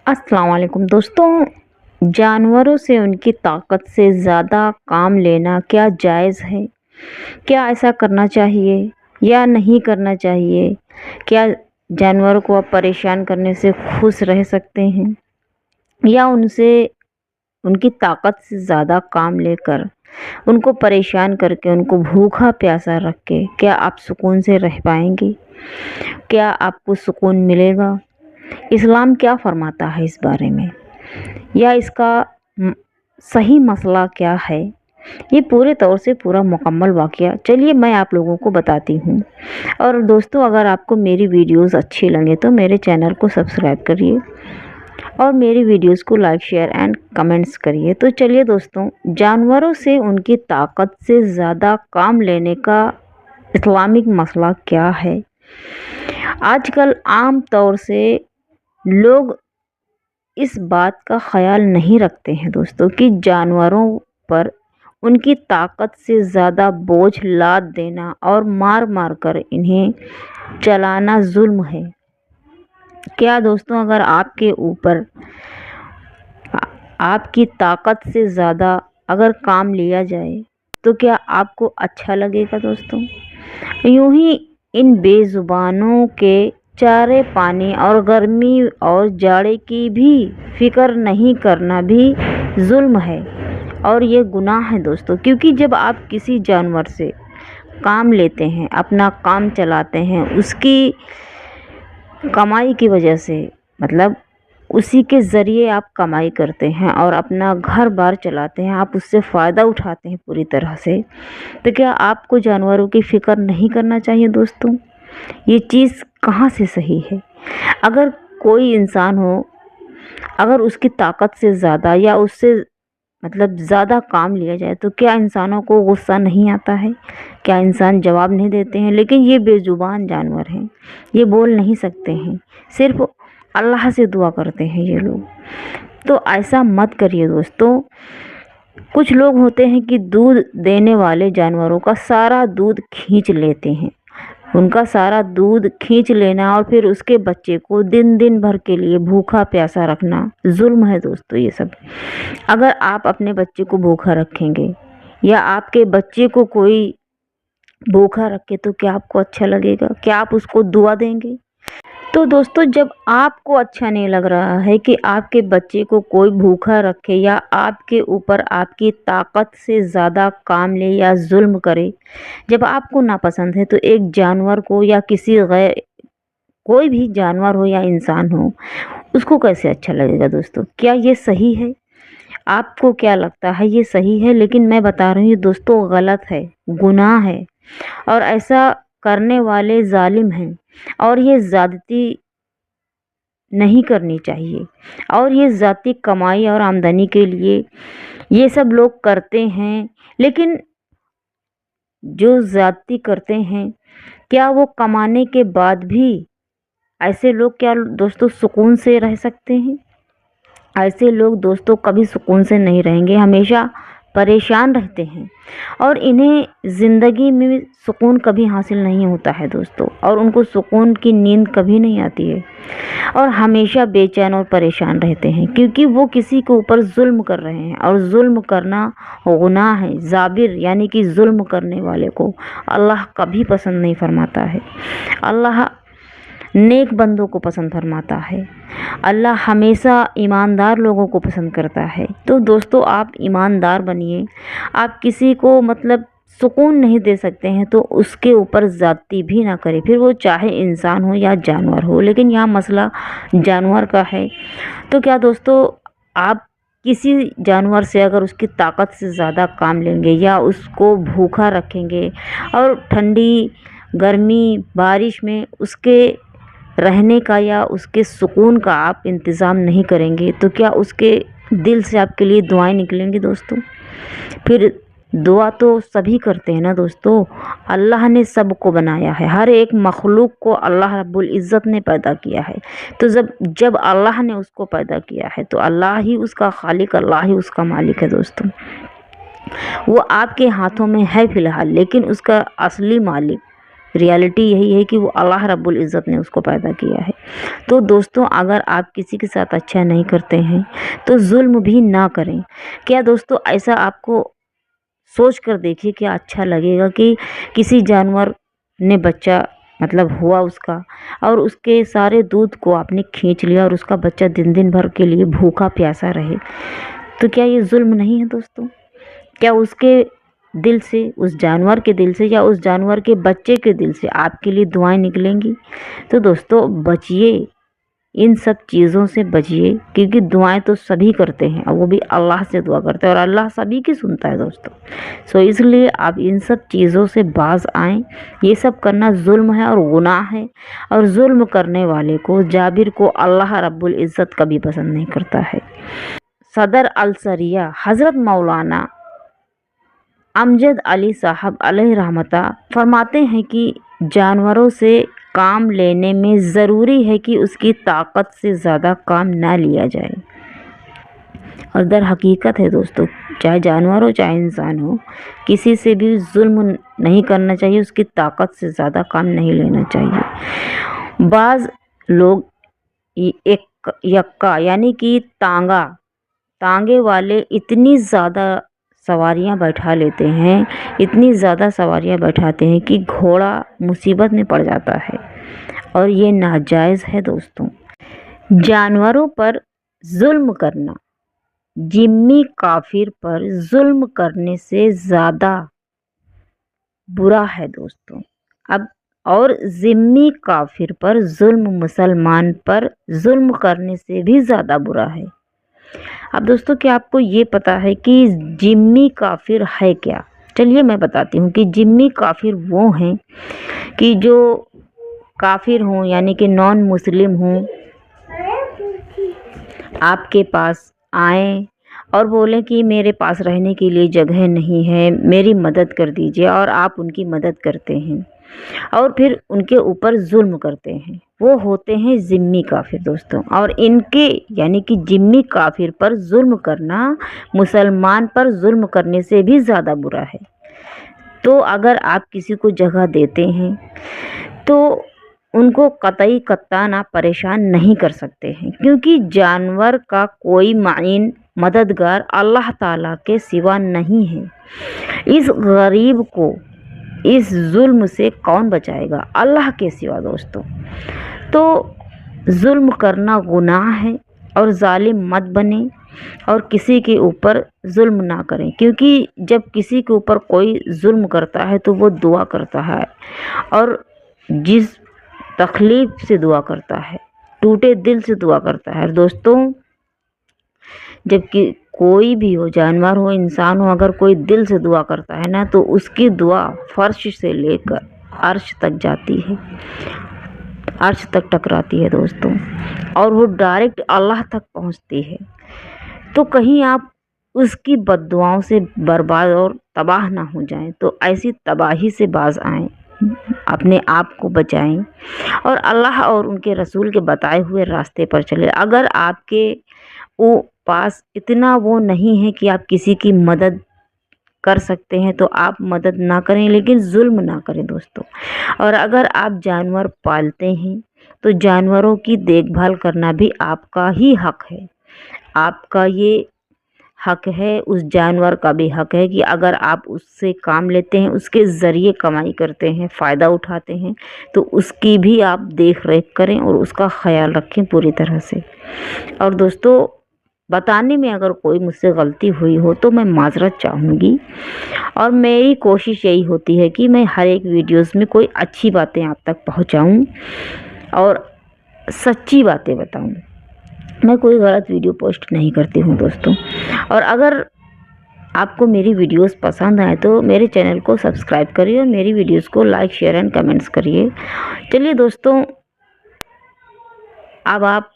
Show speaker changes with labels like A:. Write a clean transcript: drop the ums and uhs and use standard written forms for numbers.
A: अस्सलाम वालेकुम दोस्तों। जानवरों से उनकी ताकत से ज़्यादा काम लेना क्या जायज़ है? क्या ऐसा करना चाहिए या नहीं करना चाहिए? क्या जानवरों को आप परेशान करने से खुश रह सकते हैं या उनसे उनकी ताकत से ज़्यादा काम लेकर उनको परेशान करके उनको भूखा प्यासा रख के क्या आप सुकून से रह पाएंगे? क्या आपको सुकून मिलेगा? इस्लाम क्या फरमाता है इस बारे में, या इसका म- सही मसला क्या है? ये पूरे तौर से पूरा मुकम्मल वाक़या चलिए मैं आप लोगों को बताती हूँ। और दोस्तों, अगर आपको मेरी वीडियोस अच्छी लगे तो मेरे चैनल को सब्सक्राइब करिए और मेरी वीडियोस को लाइक शेयर एंड कमेंट्स करिए। तो चलिए दोस्तों, जानवरों से उनकी ताकत से ज़्यादा काम लेने का इस्लामिक मसला क्या है। आजकल आम तौर से लोग इस बात का ख़याल नहीं रखते हैं दोस्तों कि जानवरों पर उनकी ताकत से ज़्यादा बोझ लाद देना और मार मार कर इन्हें चलाना जुल्म है। क्या दोस्तों, अगर आपके ऊपर आपकी ताकत से ज़्यादा अगर काम लिया जाए तो क्या आपको अच्छा लगेगा दोस्तों? यूं ही इन बेजुबानों के चारे पानी और गर्मी और जाड़े की भी फिक्र नहीं करना भी जुल्म है और ये गुनाह है दोस्तों। क्योंकि जब आप किसी जानवर से काम लेते हैं, अपना काम चलाते हैं, उसकी कमाई की वजह से, मतलब उसी के ज़रिए आप कमाई करते हैं और अपना घर बार चलाते हैं, आप उससे फ़ायदा उठाते हैं पूरी तरह से, तो क्या आपको जानवरों की फ़िक्र नहीं करना चाहिए दोस्तों? ये चीज़ कहाँ से सही है? अगर कोई इंसान हो, अगर उसकी ताकत से ज़्यादा या उससे मतलब ज़्यादा काम लिया जाए तो क्या इंसानों को गुस्सा नहीं आता है? क्या इंसान जवाब नहीं देते हैं? लेकिन ये बेज़ुबान जानवर हैं, ये बोल नहीं सकते हैं, सिर्फ अल्लाह से दुआ करते हैं ये लोग। तो ऐसा मत करिए दोस्तों। कुछ लोग होते हैं कि दूध देने वाले जानवरों का सारा दूध खींच लेते हैं, उनका सारा दूध खींच लेना और फिर उसके बच्चे को दिन दिन भर के लिए भूखा प्यासा रखना जुल्म है दोस्तों ये सब। अगर आप अपने बच्चे को भूखा रखेंगे या आपके बच्चे को कोई भूखा रखे तो क्या आपको अच्छा लगेगा? क्या आप उसको दुआ देंगे? तो दोस्तों, जब आपको अच्छा नहीं लग रहा है कि आपके बच्चे को कोई भूखा रखे या आपके ऊपर आपकी ताकत से ज़्यादा काम ले या जुल्म करे, जब आपको नापसंद है, तो एक जानवर को या किसी गैर कोई भी जानवर हो या इंसान हो, उसको कैसे अच्छा लगेगा दोस्तों? क्या ये सही है? आपको क्या लगता है ये सही है? लेकिन मैं बता रही हूँ दोस्तों, गलत है, गुनाह है और ऐसा करने वाले जालिम हैं और ये ज़्यादती नहीं करनी चाहिए। और ये ज़ाती कमाई और आमदनी के लिए ये सब लोग करते हैं। लेकिन जो ज़्यादती करते हैं, क्या वो कमाने के बाद भी ऐसे लोग क्या दोस्तों सुकून से रह सकते हैं? ऐसे लोग दोस्तों कभी सुकून से नहीं रहेंगे, हमेशा परेशान रहते हैं और इन्हें ज़िंदगी में सुकून कभी हासिल नहीं होता है दोस्तों, और उनको सुकून की नींद कभी नहीं आती है और हमेशा बेचैन और परेशान रहते हैं, क्योंकि वो किसी के ऊपर जुल्म कर रहे हैं और जुल्म करना गुनाह है। जाबिर यानी कि जुल्म करने वाले को अल्लाह कभी पसंद नहीं फरमाता है। अल्लाह नेक बंदों को पसंद फरमाता है। अल्लाह हमेशा ईमानदार लोगों को पसंद करता है। तो दोस्तों, आप ईमानदार बनिए। आप किसी को मतलब सुकून नहीं दे सकते हैं तो उसके ऊपर ज़्यादती भी ना करें, फिर वो चाहे इंसान हो या जानवर हो। लेकिन यहाँ मसला जानवर का है, तो क्या दोस्तों, आप किसी जानवर से अगर उसकी ताकत से ज़्यादा काम लेंगे या उसको भूखा रखेंगे और ठंडी गर्मी बारिश में उसके रहने का या उसके सुकून का आप इंतज़ाम नहीं करेंगे, तो क्या उसके दिल से आपके लिए दुआएं निकलेंगी दोस्तों? फिर दुआ तो सभी करते हैं ना दोस्तों। अल्लाह ने सबको बनाया है, हर एक मखलूक को अल्लाह रब्बुल इज़्ज़त ने पैदा किया है। तो जब जब अल्लाह ने उसको पैदा किया है तो अल्लाह ही उसका खालिक, अल्लाह ही उसका मालिक है दोस्तों। वो आपके हाथों में है फ़िलहाल, लेकिन उसका असली मालिक रियलिटी यही है कि वो अल्लाह रब्बुल इज़्ज़त ने उसको पैदा किया है। तो दोस्तों, अगर आप किसी के साथ अच्छा नहीं करते हैं तो जुल्म भी ना करें। क्या दोस्तों, ऐसा आपको सोच कर देखिए, क्या अच्छा लगेगा कि किसी जानवर ने बच्चा मतलब हुआ उसका, और उसके सारे दूध को आपने खींच लिया और उसका बच्चा दिन दिन भर के लिए भूखा प्यासा रहे, तो क्या ये जुल्म नहीं है दोस्तों? क्या उसके दिल से, उस जानवर के दिल से या उस जानवर के बच्चे के दिल से आपके लिए दुआएं निकलेंगी? तो दोस्तों, बचिए, इन सब चीज़ों से बचिए, क्योंकि दुआएं तो सभी करते हैं और वो भी अल्लाह से दुआ करते हैं और अल्लाह सभी की सुनता है दोस्तों। सो इसलिए आप इन सब चीज़ों से बाज आएं। ये सब करना जुल्म है और गुनाह है, और जुल्म करने वाले को, जाबिर को, अल्लाह रब्बुल इज़्ज़त कभी पसंद नहीं करता है। सदर अलसरिया हज़रत मौलाना अमजद अली साहब अलैहि रहमता फरमाते हैं कि जानवरों से काम लेने में ज़रूरी है कि उसकी ताकत से ज़्यादा काम ना लिया जाए। और दर हकीकत है दोस्तों, चाहे जानवर हो चाहे इंसान हो, किसी से भी जुल्म नहीं करना चाहिए, उसकी ताकत से ज़्यादा काम नहीं लेना चाहिए। बाज़ लोग एक यक्का यानी कि तांगे वाले इतनी ज़्यादा सवारियां बैठा लेते हैं, इतनी ज़्यादा सवारियां बैठाते हैं कि घोड़ा मुसीबत में पड़ जाता है, और ये नाजायज़ है दोस्तों। जानवरों पर जुल्म करना जिम्मी काफिर पर जुल्म करने से ज़्यादा बुरा है दोस्तों। अब और जिम्मी काफिर पर जुल्म मुसलमान पर जुल्म करने से भी ज़्यादा बुरा है। अब दोस्तों, क्या आपको ये पता है कि जिम्मी काफिर है क्या? चलिए मैं बताती हूँ कि जिम्मी काफिर वो हैं कि जो काफिर हों, यानी कि नॉन मुस्लिम हों, आपके पास आएँ और बोलें कि मेरे पास रहने के लिए जगह नहीं है, मेरी मदद कर दीजिए, और आप उनकी मदद करते हैं और फिर उनके ऊपर जुल्म करते हैं, वो होते हैं जिम्मी काफिर दोस्तों। और इनके यानी कि जिम्मी काफिर पर जुल्म करना मुसलमान पर जुल्म करने से भी ज़्यादा बुरा है। तो अगर आप किसी को जगह देते हैं तो उनको कतई कत्ता परेशान नहीं कर सकते हैं, क्योंकि जानवर का कोई माइन मददगार अल्लाह ताला के सिवा नहीं है। इस गरीब को इस जुल्म से कौन बचाएगा? अल्लाह के सिवा दोस्तों। तो जुल्म करना गुनाह है, और जालिम मत बने और किसी के ऊपर जुल्म ना करें, क्योंकि जब किसी के ऊपर कोई जुल्म करता है तो वो दुआ करता है, और जिस तकलीफ से दुआ करता है, टूटे दिल से दुआ करता है दोस्तों। जबकि कोई भी हो, जानवर हो इंसान हो, अगर कोई दिल से दुआ करता है ना, तो उसकी दुआ फर्श से लेकर अर्श तक जाती है, अर्श तक टकराती है दोस्तों, और वो डायरेक्ट अल्लाह तक पहुंचती है। तो कहीं आप उसकी बद्दुआओं से बर्बाद और तबाह ना हो जाएं, तो ऐसी तबाही से बाज आएं, अपने आप को बचाएं और अल्लाह और उनके रसूल के बताए हुए रास्ते पर चले। अगर आपके वो पास इतना वो नहीं है कि आप किसी की मदद कर सकते हैं, तो आप मदद ना करें, लेकिन जुल्म ना करें दोस्तों। और अगर आप जानवर पालते हैं तो जानवरों की देखभाल करना भी आपका ही हक है। आपका ये हक है, उस जानवर का भी हक है कि अगर आप उससे काम लेते हैं, उसके ज़रिए कमाई करते हैं, फ़ायदा उठाते हैं, तो उसकी भी आप देख रेख करें और उसका ख्याल रखें पूरी तरह से। और दोस्तों, बताने में अगर कोई मुझसे गलती हुई हो तो मैं माज़रत चाहूँगी, और मेरी कोशिश यही होती है कि मैं हर एक वीडियोस में कोई अच्छी बातें आप तक पहुँचाऊँ और सच्ची बातें बताऊँ। मैं कोई गलत वीडियो पोस्ट नहीं करती हूँ दोस्तों। और अगर आपको मेरी वीडियोस पसंद आए तो मेरे चैनल को सब्सक्राइब करिए और मेरी वीडियोस को लाइक शेयर एंड कमेंट्स करिए। चलिए दोस्तों, अब आप